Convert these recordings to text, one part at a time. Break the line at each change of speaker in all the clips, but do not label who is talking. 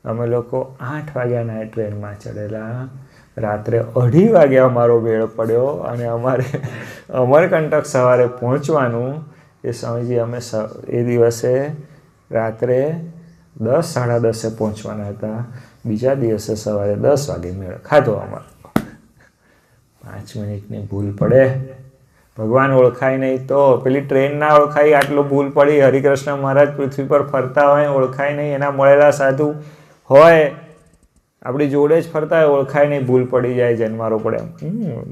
અમે લોકો 8 વાગ્યાના ટ્રેનમાં ચડેલા. રાત્રે 2:30 વાગે અમારો વેળ પડ્યો અને અમારે અમરકંટક સવારે પહોંચવાનું. એ સ્વામીજી અમે એ દિવસે રાત્રે 10 સાડા 10 પહોંચવાના હતા. બીજા દિવસે સવારે 10 વાગે મેળ ખાધો અમારો. 5 મિનિટની ભૂલ પડે, ભગવાન ઓળખાય નહીં તો. પેલી ટ્રેન ના ઓળખાય આટલું ભૂલ પડી. હરિકૃષ્ણ મહારાજ પૃથ્વી પર ફરતા હોય, ઓળખાય નહીં. એના મળેલા સાધુ હોય, આપણી જોડે જ ફરતા હોય, ઓળખાય નહીં, ભૂલ પડી જાય, જન્મારો પડે.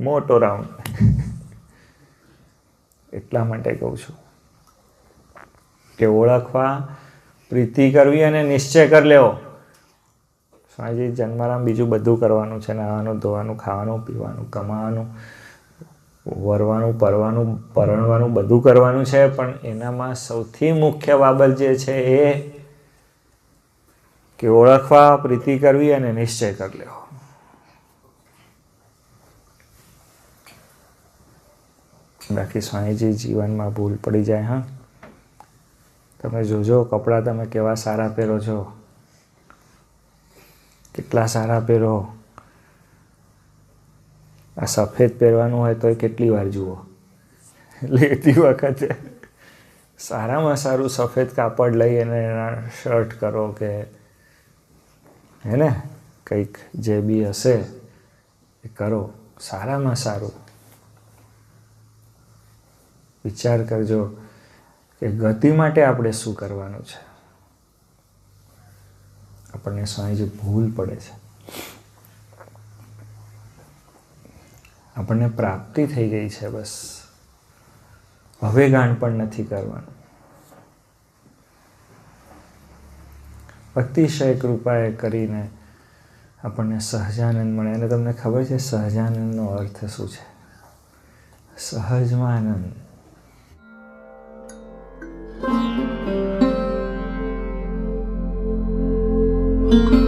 મોટો રાઉન્ડ. એટલા માટે કહું છું કે ઓળખવા, પ્રીતિ કરવી અને નિશ્ચય કરી લેવો. સ્વામીજી જન્મારામ બીજું બધું કરવાનું છે, નાહવાનું, ધોવાનું, ખાવાનું, પીવાનું, કમાવાનું, વરવાનું, પરવાનું, પરણવાનું, બધું કરવાનું છે. પણ એનામાં સૌથી મુખ્ય બાબત જે છે એ કે ઓળખવા, પ્રીતિ કરવી અને નિશ્ચય કરી લેવો. બાકી સ્વામીજી જીવનમાં ભૂલ પડી જાય. હા, તમે જોજો કપડાં તમે કેવા સારા પહેરો છો, કેટલા સારા પહેરો. આ સફેદ પહેરવાનું હોય તો કેટલી વાર જુઓ. લેતી વખતે સારામાં સારું સફેદ કાપડ લઈ અને એના શર્ટ કરો કે હે ને, કંઈક જે બી હશે એ કરો. સારામાં સારું વિચાર કરજો કે ગતિ માટે આપણે શું કરવાનું છે. આપણને સ્વામીજી ભૂલ પડે છે, આપણને પ્રાપ્તિ થઈ ગઈ છે, બસ હવે ગાણ પણ નથી કરવાનું. અતિશય કૃપાએ કરીને આપણને સહજાનંદ મળે. અને તમને ખબર છે સહજાનંદનો અર્થ શું છે? સહજમાં આનંદ.
thank you